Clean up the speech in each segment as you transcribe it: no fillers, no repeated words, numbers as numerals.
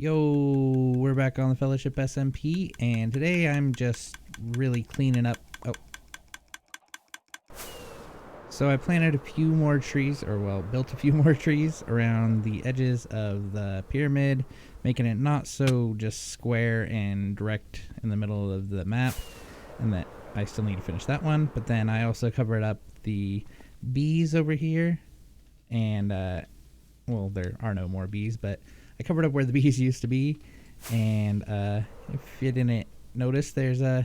Yo, we're back on the Fellowship SMP, and today I'm just really cleaning up. Oh. So I planted a few more trees, or well, built a few more trees around the edges of the pyramid, making it not so just square and direct in the middle of the map. And that I still need to finish that one, but then I also covered up the bees over here, and well, there are no more bees, but I covered up where the bees used to be, and if you didn't notice, there's been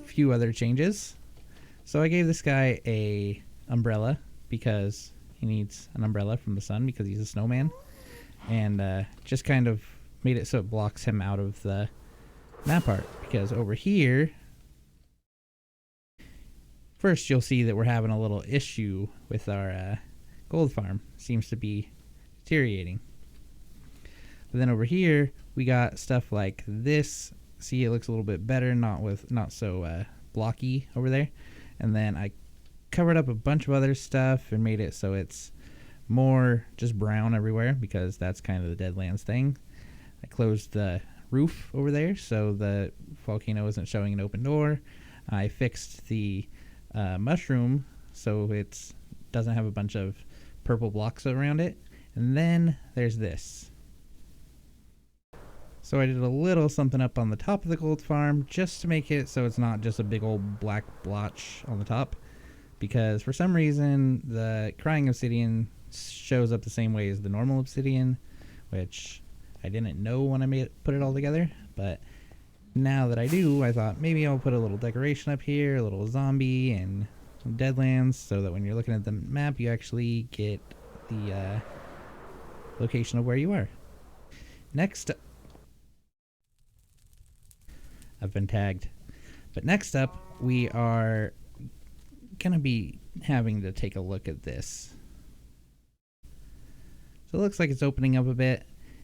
a few other changes. So I gave this guy a umbrella because he needs an umbrella from the sun because he's a snowman, and just kind of made it so it blocks him out of the map art, because over here, first you'll see that we're having a little issue with our gold farm. Seems to be deteriorating. But then over here we got stuff like this. See, it looks a little bit better, not so blocky over there. And then I covered up a bunch of other stuff and made it so it's more just brown everywhere, because that's kind of the Deadlands thing. I closed the roof over there so the volcano isn't showing an open door. I fixed the mushroom so it doesn't have a bunch of purple blocks around it. And then there's this. So I did a little something up on the top of the gold farm just to make it so it's not just a big old black blotch on the top, because for some reason the crying obsidian shows up the same way as the normal obsidian, which I didn't know when I put it all together, but now that I do, I thought maybe I'll put a little decoration up here, a little zombie and some Deadlands, so that when you're looking at the map you actually get the location of where you are. Next, I've been tagged. But next up, we are gonna be having to take a look at this. So it looks like it's opening up a bit,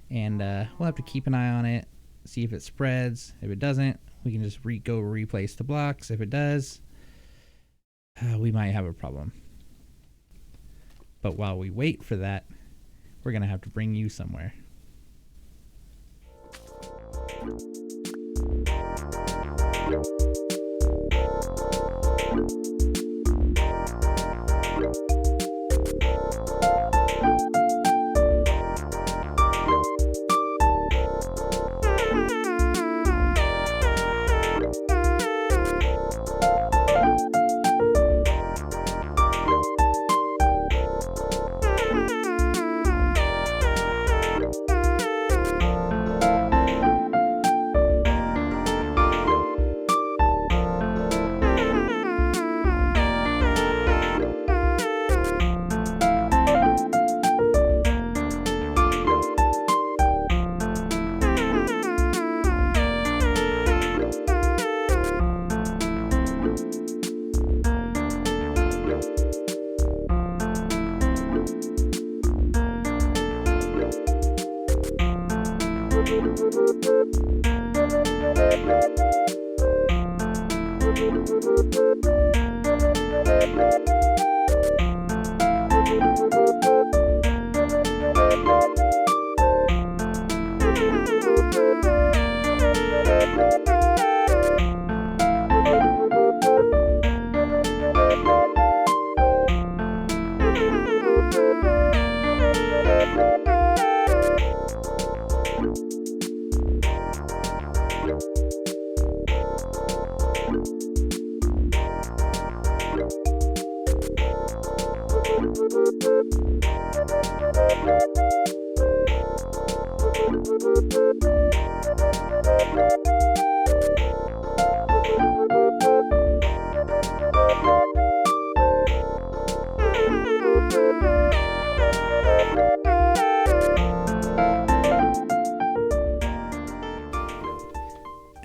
and we'll have to keep an eye on it, see if it spreads. If it doesn't, we can just go replace the blocks. If it does, we might have a problem. But while we wait for that, we're gonna have to bring you somewhere.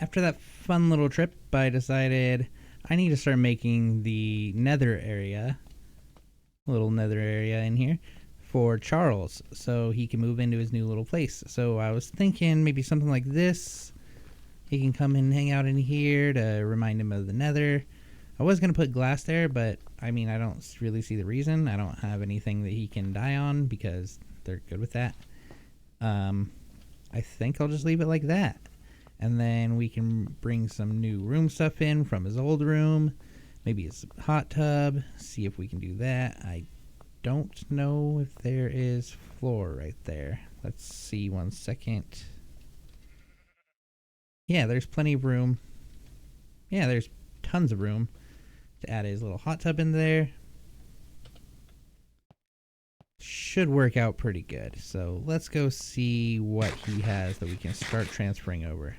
after that fun little trip, I decided I need to start making the nether area, little nether area in here, for Charles, so he can move into his new little place. So I was thinking maybe something like this. He can come and hang out in here to remind him of the nether. I was going to put glass there, but I mean, I don't really see the reason. I don't have anything that he can die on because they're good with that. I think I'll just leave it like that. And then we can bring some new room stuff in from his old room. Maybe his hot tub. See if we can do that. I don't know if there is floor right there. Let's see 1 second. Yeah, there's plenty of room. Yeah, there's tons of room to add his little hot tub in there. Should work out pretty good. So let's go see what he has that we can start transferring over.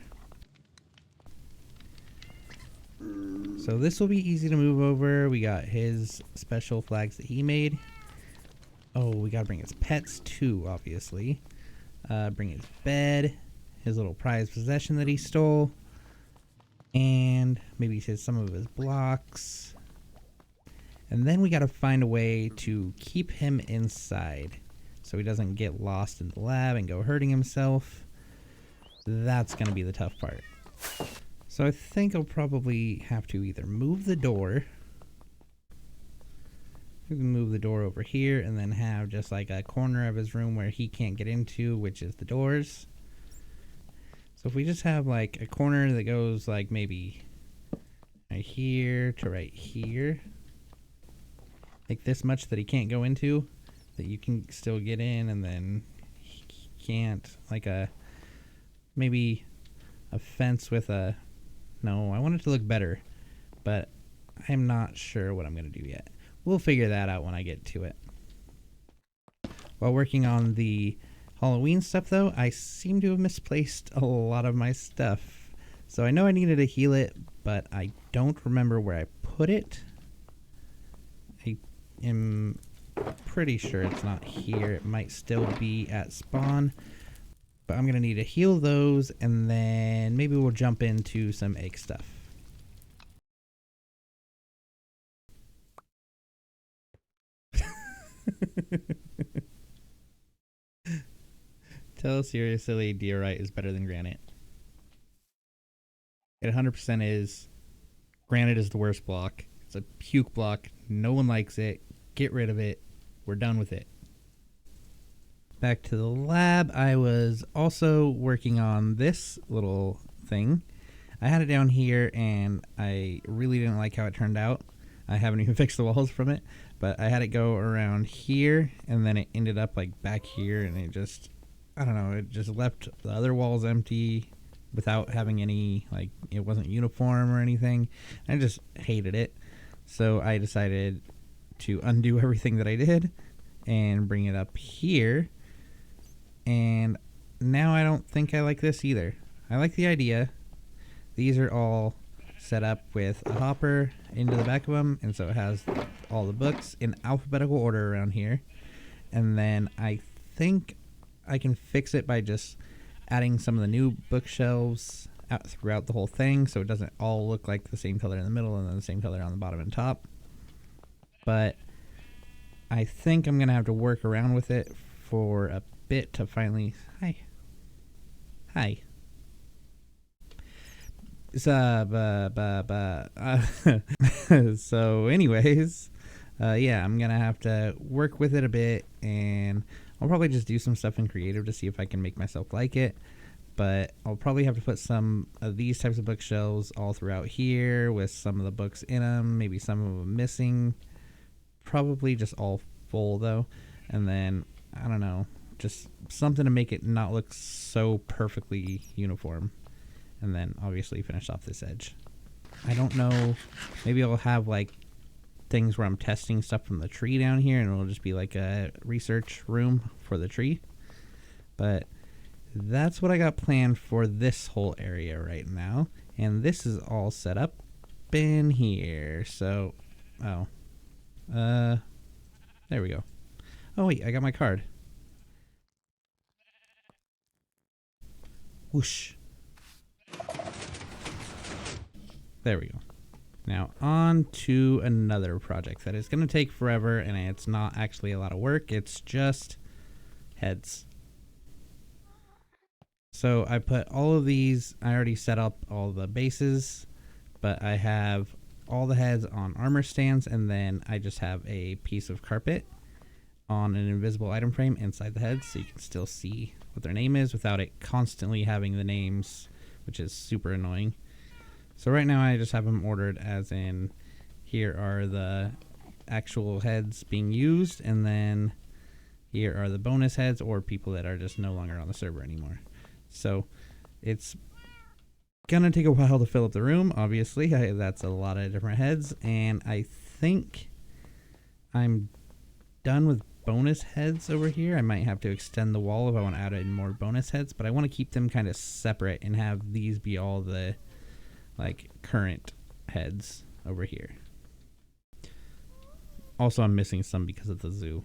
So this will be easy to move over. We got his special flags that he made. Oh, we gotta bring his pets too, obviously. Bring his bed, his little prized possession that he stole, and maybe some of his blocks. And then we gotta find a way to keep him inside so he doesn't get lost in the lab and go hurting himself. That's gonna be the tough part. So I think I'll probably have to either move the door. We can move the door over here and then have just like a corner of his room where he can't get into, which is the doors. So if we just have like a corner that goes like maybe right here to right here, like this much that he can't go into, that you can still get in, and then he can't, like maybe a fence with a, no, I want it to look better, but I'm not sure what I'm going to do yet. We'll figure that out when I get to it. While working on the Halloween stuff though, I seem to have misplaced a lot of my stuff. So I know I needed to heal it, but I don't remember where I put it. I am pretty sure it's not here. It might still be at spawn. But I'm going to need to heal those, and then maybe we'll jump into some egg stuff. Tell us seriously, diorite is better than granite. It 100% is. Granite is the worst block. It's a puke block. No one likes it. Get rid of it. We're done with it. Back to the lab. I was also working on this little thing. I had it down here and I really didn't like how it turned out. I haven't even fixed the walls from it, but I had it go around here and then it ended up like back here, and it just, I don't know, it just left the other walls empty without having any, like, it wasn't uniform or anything. I just hated it. So I decided to undo everything that I did and bring it up here. And now I don't think I like this either. I like the idea. These are all set up with a hopper into the back of them, and so it has all the books in alphabetical order around here. And then I think I can fix it by just adding some of the new bookshelves out throughout the whole thing, so it doesn't all look like the same color in the middle and then the same color on the bottom and top. But I think I'm gonna have to work around with it for a bit to finally, hi. So anyways, yeah, I'm gonna have to work with it a bit, and I'll probably just do some stuff in creative to see if I can make myself like it. But I'll probably have to put some of these types of bookshelves all throughout here with some of the books in them, maybe some of them missing, probably just all full though. And then, I don't know, just something to make it not look so perfectly uniform. And then obviously finish off this edge. I don't know, maybe I'll have like things where I'm testing stuff from the tree down here, and it'll just be like a research room for the tree. But that's what I got planned for this whole area right now. And this is all set up in here. So, there we go. Oh wait, I got my card. Whoosh. There we go. Now on to another project that is going to take forever, and it's not actually a lot of work. It's just heads. So I put all of these, I already set up all the bases, but I have all the heads on armor stands, and then I just have a piece of carpet on an invisible item frame inside the heads, so you can still see what their name is without it constantly having the names, which is super annoying. So right now I just have them ordered as in, here are the actual heads being used, and then here are the bonus heads or people that are just no longer on the server anymore. So it's gonna take a while to fill up the room, obviously. That's a lot of different heads, and I think I'm done with bonus heads over here. I might have to extend the wall if I want to add in more bonus heads, but I want to keep them kind of separate and have these be all the like current heads over here. Also, I'm missing some because of the zoo.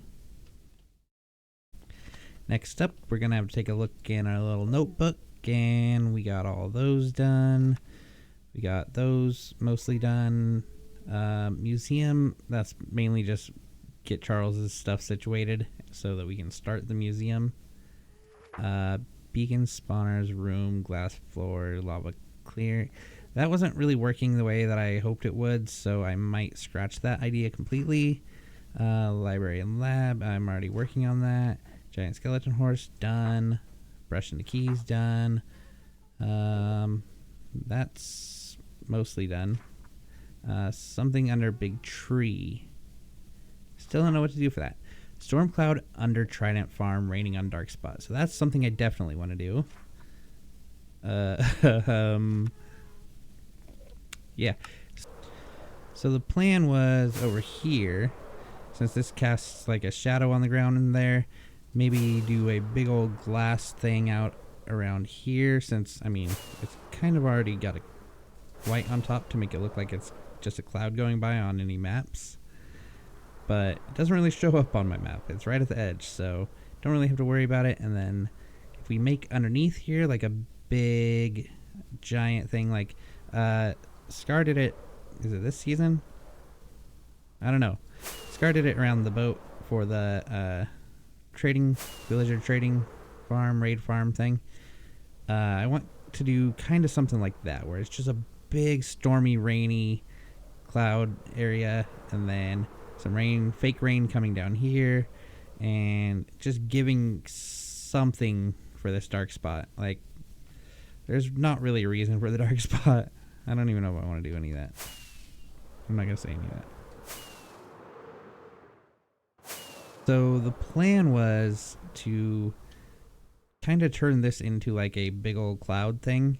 Next up, we're gonna have to take a look in our little notebook, and we got all those done. We got those mostly done. Museum, that's mainly just get Charles's stuff situated so that we can start the museum. Beacon, spawners, room, glass floor, lava clear. That wasn't really working the way that I hoped it would, so I might scratch that idea completely. Library and lab, I'm already working on that. Giant skeleton horse, done. Brushing the keys, done. That's mostly done. Something under big tree. Still don't know what to do for that. Storm cloud under Trident Farm, raining on dark spot. So that's something I definitely want to do. Yeah. So the plan was over here, since this casts like a shadow on the ground in there, maybe do a big old glass thing out around here, since, I mean, it's kind of already got a white on top to make it look like it's just a cloud going by on any maps. But it doesn't really show up on my map. It's right at the edge, so don't really have to worry about it. And then if we make underneath here like a big giant thing, like Scar did it, is it this season? I don't know. Scar did it around the boat for the trading, villager trading farm, raid farm thing. I want to do kind of something like that, where it's just a big stormy, rainy cloud area, and then some rain, fake rain coming down here, and just giving something for this dark spot. Like, there's not really a reason for the dark spot. I don't even know if I want to do any of that. I'm not going to say any of that. So the plan was to kind of turn this into like a big old cloud thing.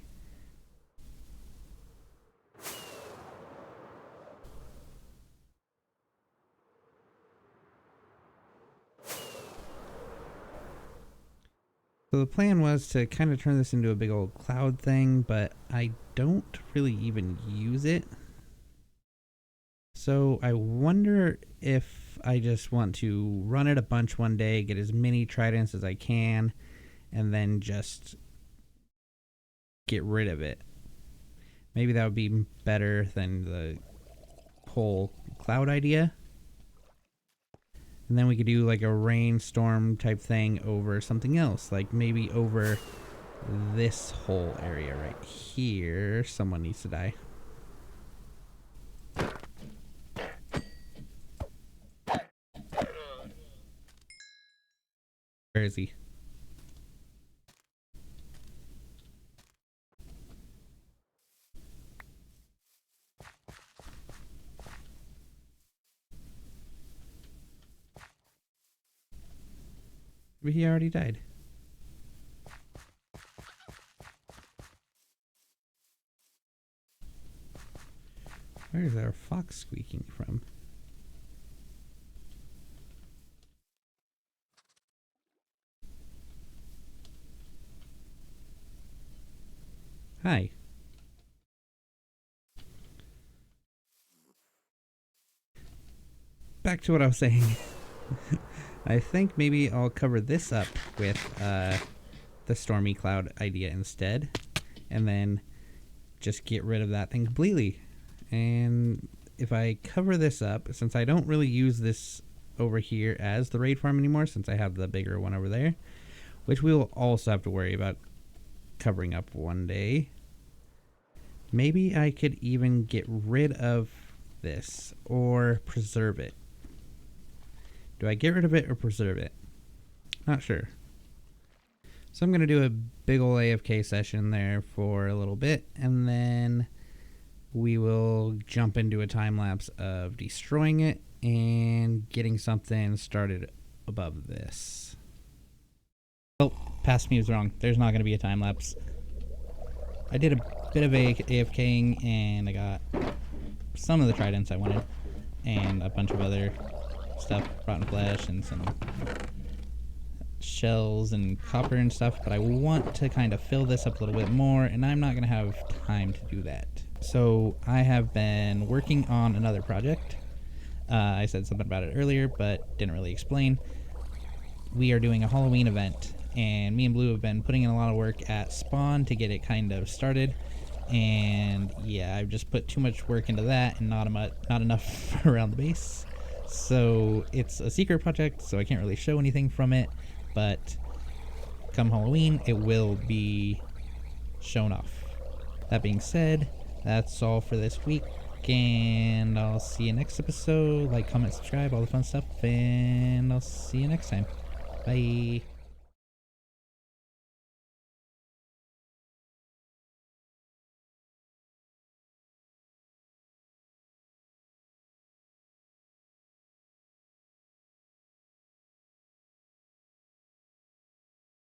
So the plan was to kind of turn this into a big old cloud thing, but I don't really even use it. So I wonder if I just want to run it a bunch one day, get as many tridents as I can, and then just get rid of it. Maybe that would be better than the whole cloud idea. And then we could do like a rainstorm type thing over something else, like maybe over this whole area right here. Someone needs to die. Where is he? But he already died. Where is our fox squeaking from? Hi. Back to what I was saying. I think maybe I'll cover this up with the stormy cloud idea instead, and then just get rid of that thing completely. And if I cover this up, since I don't really use this over here as the raid farm anymore, since I have the bigger one over there, which we will also have to worry about covering up one day. Maybe I could even get rid of this or preserve it. Do I get rid of it or preserve it? Not sure. So I'm going to do a big ol' AFK session there for a little bit, and then we will jump into a time lapse of destroying it and getting something started above this. Oh, past me was wrong. There's not going to be a time lapse. I did a bit of AFKing and I got some of the tridents I wanted and a bunch of other stuff, rotten flesh and some shells and copper and stuff, but I want to kind of fill this up a little bit more, and I'm not going to have time to do that. So I have been working on another project. I said something about it earlier, but didn't really explain. We are doing a Halloween event, and me and Blue have been putting in a lot of work at Spawn to get it kind of started. And yeah, I've just put too much work into that and not enough around the base. So it's a secret project, so I can't really show anything from it, but come Halloween, it will be shown off. That being said, that's all for this week, and I'll see you next episode. Like, comment, subscribe, all the fun stuff, and I'll see you next time. Bye.